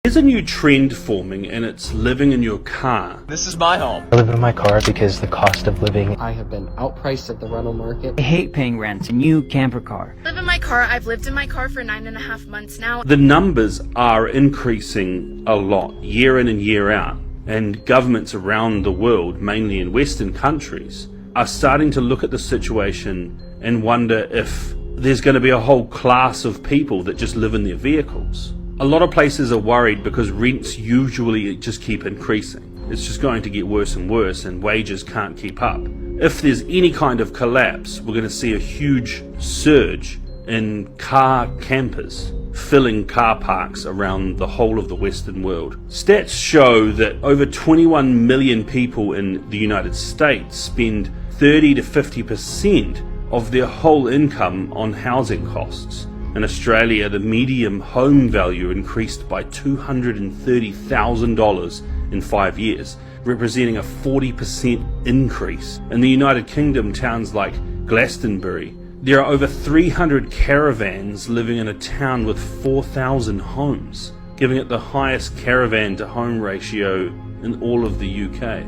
There's a new trend forming and it's living in your car. This is my home. I live in my car because the cost of living. I have been outpriced at the rental market. I hate paying rent. A new camper car. I live in my car. I've lived in my car for 9.5 months now. The numbers are increasing a lot year in and year out, and governments around the world, mainly in Western countries, are starting to look at the situation and wonder if there's going to be a whole class of people that just live in their vehicles. A lot of places are worried because rents usually just keep increasing. It's just going to get worse and worse and wages can't keep up. If there's any kind of collapse, we're going to see a huge surge in car campers filling car parks around the whole of the Western world. Stats show that over 21 million people in the United States spend 30 to 50% of their whole income on housing costs. In Australia, the median home value increased by $230,000 in 5 years, representing a 40% increase. In the United Kingdom, towns like Glastonbury, there are over 300 caravans living in a town with 4,000 homes, giving it the highest caravan to home ratio in all of the UK.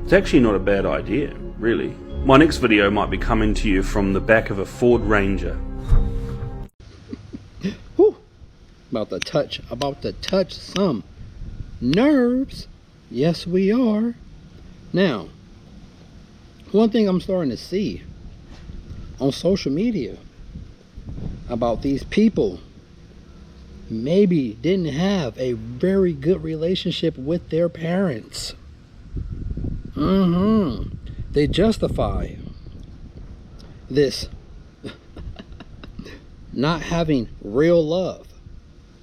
It's actually not a bad idea, really. My next video might be coming to you from the back of a Ford Ranger. Whew. About to touch some nerves. Yes, we are. Now, one thing I'm starting to see on social media about these people maybe didn't have a very good relationship with their parents. They justify this not having real love.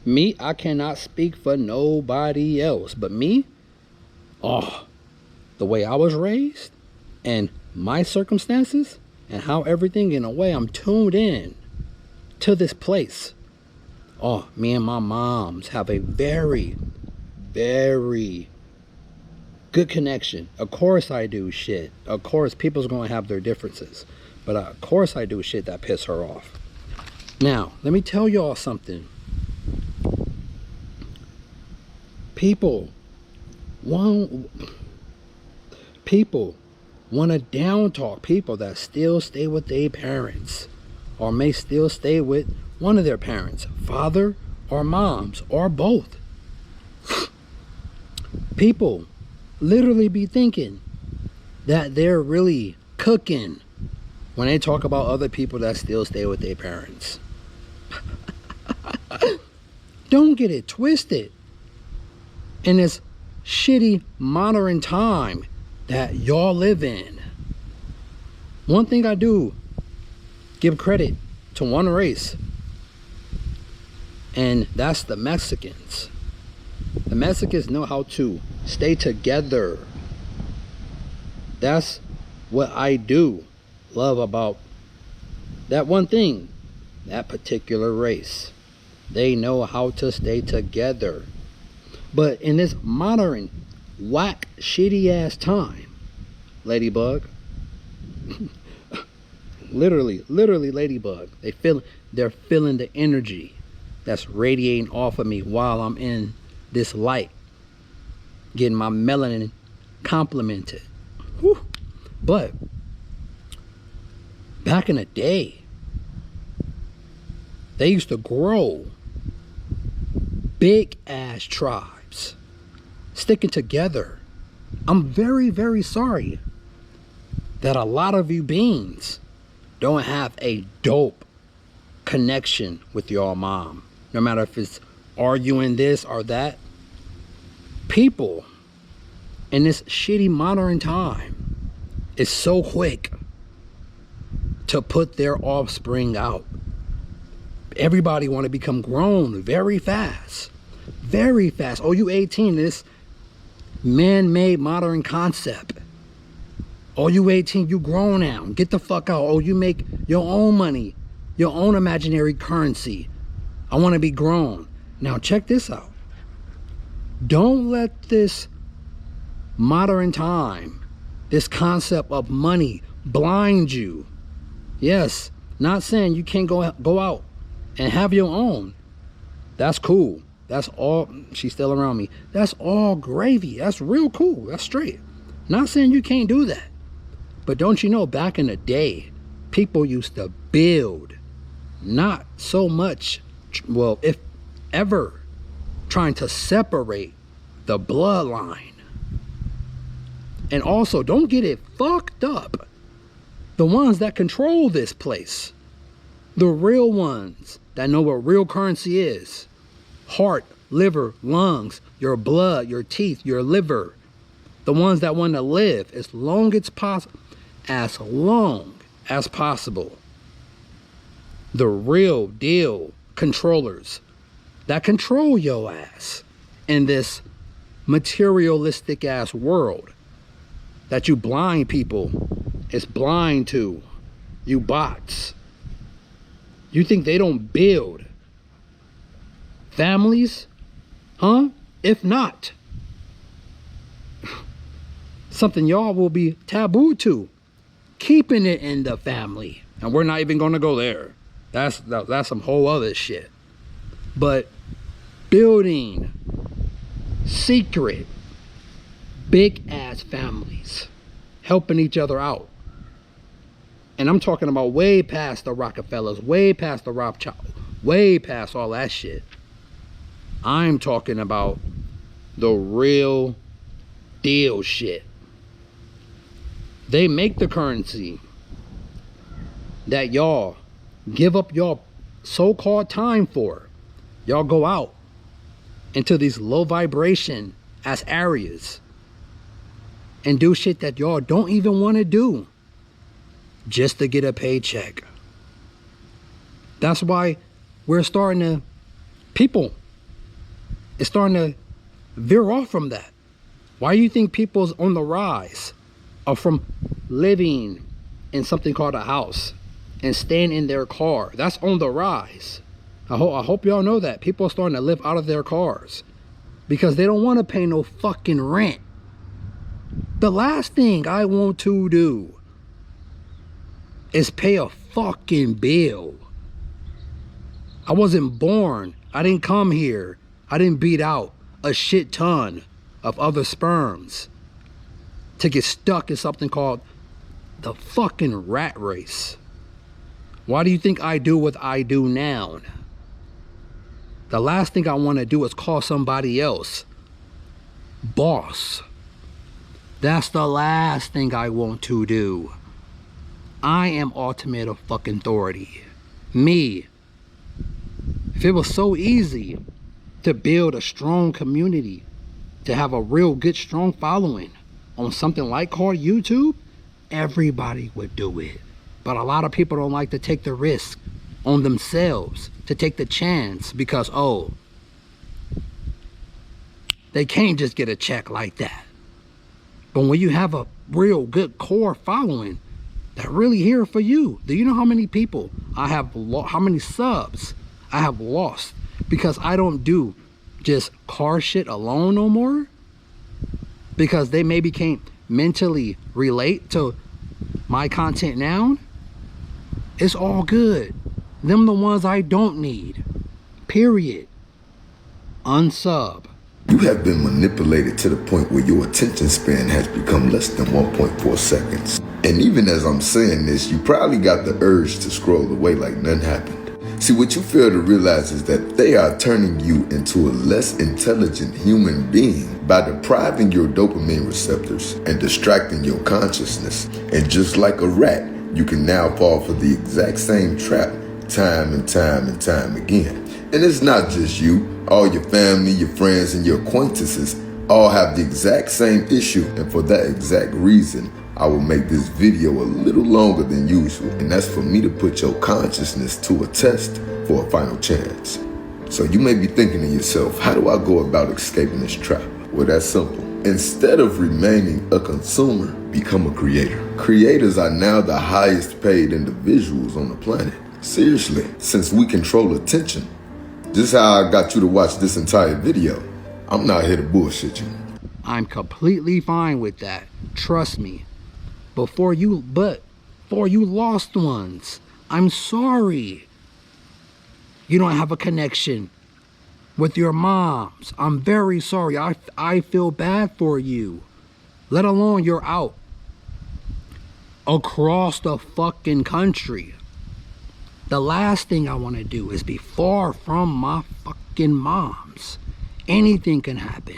Me, I cannot speak for nobody else, but me, the way I was raised and my circumstances and how everything, in a way, I'm tuned in to this place. Me and my moms have a very, very good connection. Of course I do shit. Of course people's gonna have their differences, but of course I do shit that piss her off. Now let me tell y'all something. People want to down talk people that still stay with their parents, or may still stay with one of their parents, father or moms or both. People literally be thinking that they're really cooking when they talk about other people that still stay with their parents. Don't get it twisted. In this shitty modern time that y'all live in, one thing I do give credit to one race, and that's the Mexicans. The Mexicans know how to stay together. That's what I do love about that one thing, that particular race. They know how to stay together. But in this modern, whack, shitty ass time, Ladybug, literally Ladybug, they're feeling the energy that's radiating off of me while I'm in this light, getting my melanin complimented. Whew. But back in the day, they used to grow big ass tribes sticking together. I'm very, very sorry that a lot of you beings don't have a dope connection with your mom, no matter if it's arguing this or that. People in this shitty modern time is so quick to put their offspring out. Everybody want to become grown very fast. Very fast. Oh, you 18, this man-made modern concept. Oh, you 18, you grown now. Get the fuck out. Oh, you make your own money, your own imaginary currency. I want to be grown. Now check this out. Don't let this modern time, this concept of money, blind you. Yes, not saying you can't go out and have your own. That's cool. That's all. She's still around me. That's all gravy. That's real cool. That's straight. Not saying you can't do that. But don't you know, back in the day, people used to build, not so much, well, if ever, trying to separate the bloodline. And also, don't get it fucked up. The ones that control this place, the real ones that know what real currency is, heart, liver, lungs, your blood, your teeth, your liver, the ones that want to live as long as possible, the real deal controllers that control your ass in this materialistic ass world that you blind people is blind to, you bots. You think they don't build families? Huh? If not, something y'all will be taboo to, keeping it in the family. And we're not even gonna go there. That's some whole other shit. But building secret big ass families, helping each other out. And I'm talking about way past the Rockefellers, way past the Rothschild, way past all that shit. I'm talking about the real deal shit. They make the currency that y'all give up your so-called time for. Y'all go out into these low vibration ass areas and do shit that y'all don't even want to do just to get a paycheck. That's why we're starting to, people is starting to veer off from that. Why do you think people's on the rise are from living in something called a house and staying in their car? That's on the rise. I hope y'all know that. People are starting to live out of their cars because they don't want to pay no fucking rent. The last thing I want to do is pay a fucking bill. I wasn't born. I didn't come here. I didn't beat out a shit ton of other sperms to get stuck in something called the fucking rat race. Why do you think I do what I do now? The last thing I want to do is call somebody else boss. That's the last thing I want to do. I am ultimate of fucking authority. Me. If it was so easy to build a strong community, to have a real good strong following on something like called YouTube, everybody would do it. But a lot of people don't like to take the risk on themselves, to take the chance, because oh, they can't just get a check like that. But when you have a real good core following that really here for you, do you know how many people I have how many subs I have lost because I don't do just car shit alone no more? Because they maybe can't mentally relate to my content now. It's all good. Them the ones I don't need. Period. Unsub. You have been manipulated to the point where your attention span has become less than 1.4 seconds. And even as I'm saying this, you probably got the urge to scroll away like nothing happened. See, what you fail to realize is that they are turning you into a less intelligent human being by depriving your dopamine receptors and distracting your consciousness. And just like a rat, you can now fall for the exact same trap time and time and time again. And it's not just you. All your family, your friends, and your acquaintances all have the exact same issue. And for that exact reason, I will make this video a little longer than usual. And that's for me to put your consciousness to a test for a final chance. So you may be thinking to yourself, how do I go about escaping this trap? Well, that's simple. Instead of remaining a consumer, become a creator. Creators are now the highest paid individuals on the planet. Seriously, since we control attention. This is how I got you to watch this entire video. I'm not here to bullshit you. I'm completely fine with that. Trust me. But for you lost ones, I'm sorry. You don't have a connection with your moms. I'm very sorry. I feel bad for you. Let alone you're out across the fucking country. The last thing I want to do is be far from my fucking moms. Anything can happen.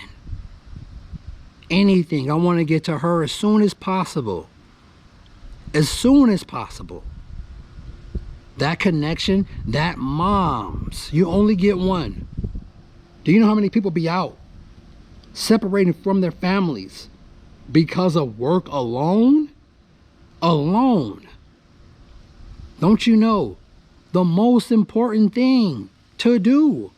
Anything. I want to get to her as soon as possible. As soon as possible. That connection, that moms, you only get one. Do you know how many people be out separating from their families because of work alone? Alone. Don't you know the most important thing to do,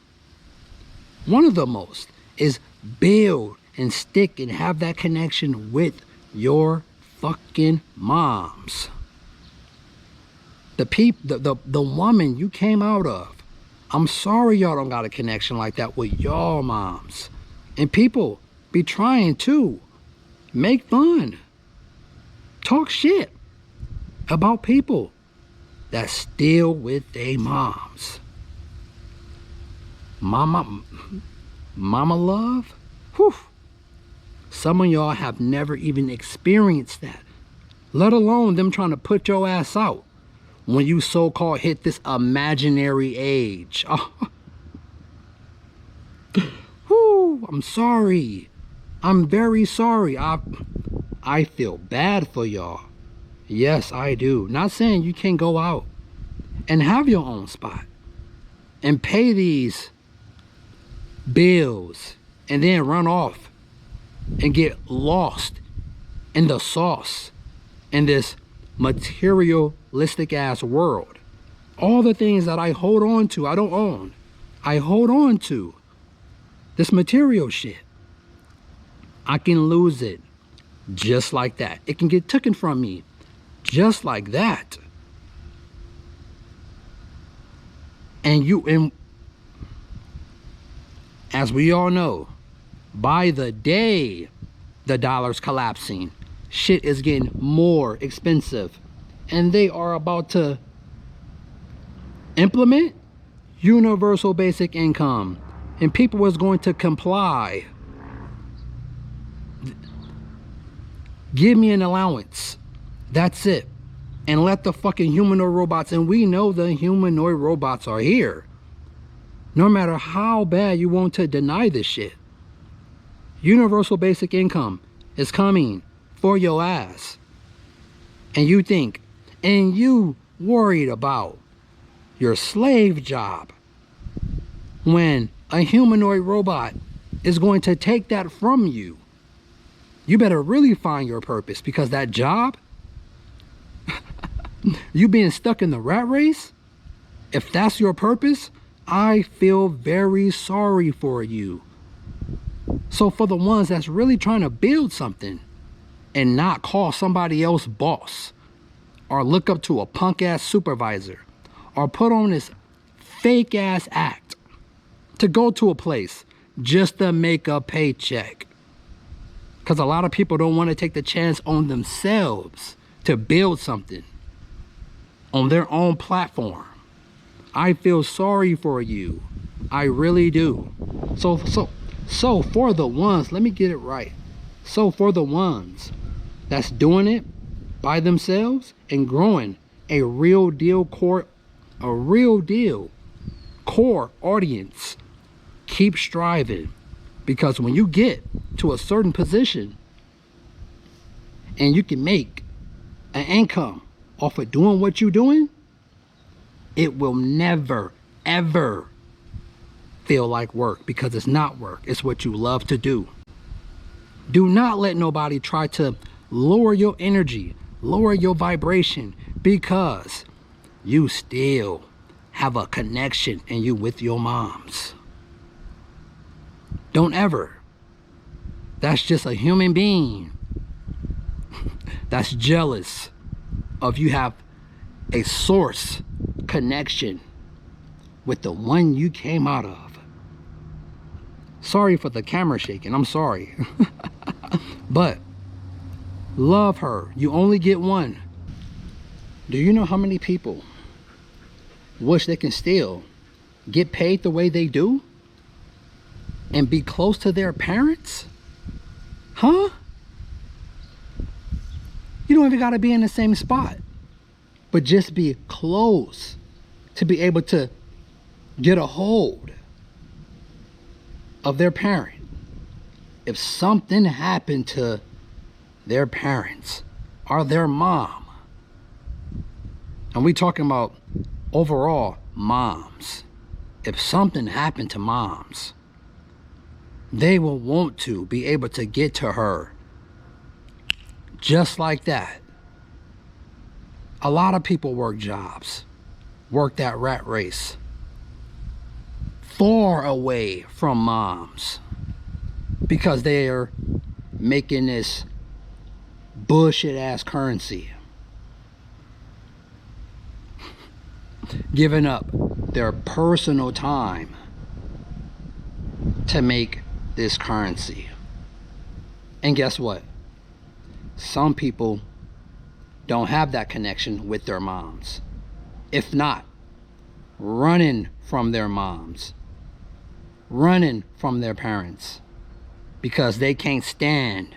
one of the most, is build and stick and have that connection with your fucking moms. The woman you came out of. I'm sorry y'all don't got a connection like that with y'all moms. And people be trying to make fun, talk shit about people that's still with their moms. Mama love? Whew. Some of y'all have never even experienced that, let alone them trying to put your ass out when you so-called hit this imaginary age. Oh. Whew, I'm sorry. I'm very sorry. I feel bad for y'all. Yes, I do. Not saying you can't go out and have your own spot and pay these bills and then run off and get lost in the sauce in this materialistic ass world. All the things that I hold on to, I don't own. I hold on to this material shit. I can lose it just like that. It can get taken from me just like that. And as we all know, by the day the dollar's collapsing, shit is getting more expensive, and they are about to implement universal basic income, and people is going to comply. Give me an allowance, that's it, and let the fucking humanoid robots, and we know the humanoid robots are here, no matter how bad you want to deny this shit. Universal basic income is coming for your ass, and you think, and you worried about your slave job when a humanoid robot is going to take that from you. You better really find your purpose, because that job, you being stuck in the rat race, if that's your purpose, I feel very sorry for you. So for the ones that's really trying to build something and not call somebody else boss, or look up to a punk ass supervisor, or put on this fake ass act to go to a place just to make a paycheck. Because a lot of people don't want to take the chance on themselves to build something on their own platform. I feel sorry for you. I really do. So for the ones, let me get it right. So for the ones that's doing it by themselves and growing a real deal core audience, keep striving, because when you get to a certain position and you can make an income off of doing what you're doing, it will never ever feel like work, because it's not work. It's what you love to do. Do not let nobody try to lower your energy, lower your vibration, because you still have a connection and you with your moms. Don't ever. That's just a human being that's jealous of you have a source connection with the one you came out of. Sorry for the camera shaking, I'm sorry. But love her. You only get one. Do you know how many people wish they can still get paid the way they do? and be close to their parents? Huh? You don't even gotta be in the same spot, but just be close to be able to get a hold of their parent. If something happened to their parents or their mom, and we talking about overall moms, if something happened to moms, they will want to be able to get to her just like that. A lot of people work jobs, work that rat race, far away from moms, because they are making this bullshit ass currency, giving up their personal time to make this currency. And guess what? Some people don't have that connection with their moms. If not, running from their moms, running from their parents, because they can't stand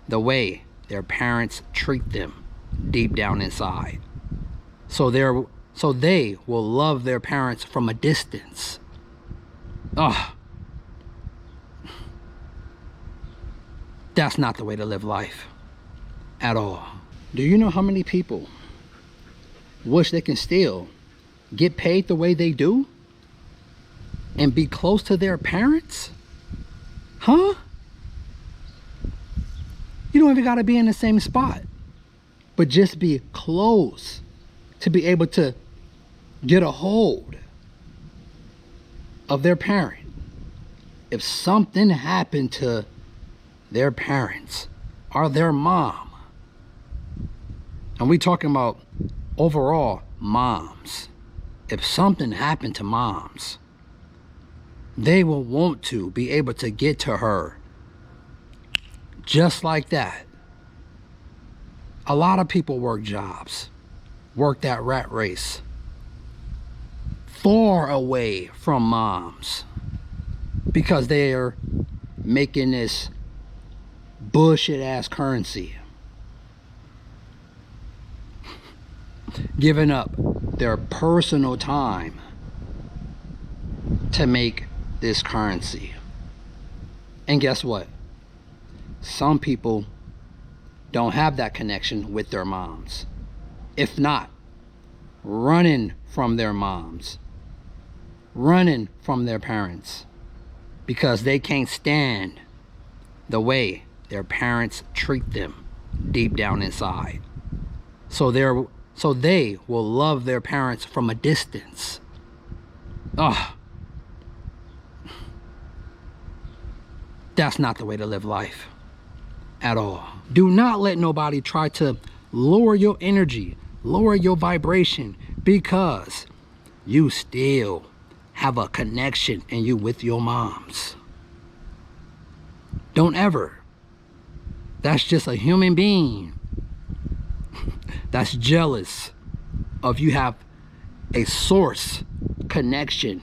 the way their parents treat them deep down inside. So they will love their parents from a distance. Ugh. That's not the way to live life at all. Do you know how many people wish they can still get paid the way they do and be close to their parents? Huh? You don't even gotta be in the same spot, but just be close to be able to get a hold of their parent. If something happened to their parents or their mom, and we talking about overall moms, if something happened to moms, they will want to be able to get to her just like that. A lot of people work jobs, work that rat race, far away from moms, because they are making this bullshit ass currency, giving up their personal time to make this currency. And guess what? Some people don't have that connection with their moms. If not, running from their moms, running from their parents, because they can't stand the way their parents treat them deep down inside. So they will love their parents from a distance. Ugh. That's not the way to live life at all. Do not let nobody try to lower your energy, lower your vibration, because you still have a connection in you with your moms. Don't ever. That's just a human being that's jealous of you have a source connection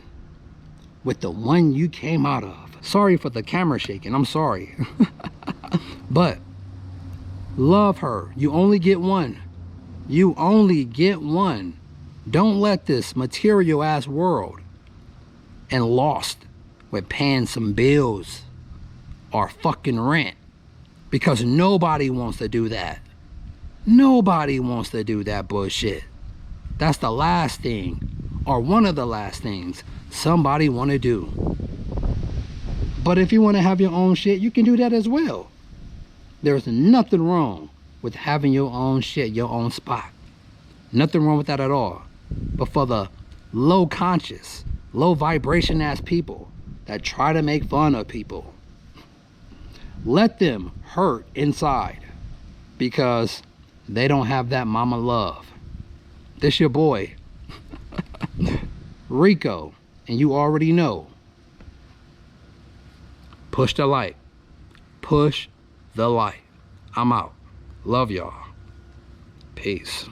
with the one you came out of. Sorry for the camera shaking, I'm sorry. But love her. You only get one. You only get one. Don't let this material ass world and lost with paying some bills or fucking rent, because nobody wants to do that. Nobody wants to do that bullshit. That's the last thing, or one of the last things somebody want to do. But if you want to have your own shit, you can do that as well. There's nothing wrong with having your own shit, your own spot. Nothing wrong with that at all. But for the low conscious, low vibration ass people that try to make fun of people, let them hurt inside, because they don't have that mama love. This your boy, Rico, and you already know. Push the light. Push the light. I'm out. Love y'all. Peace.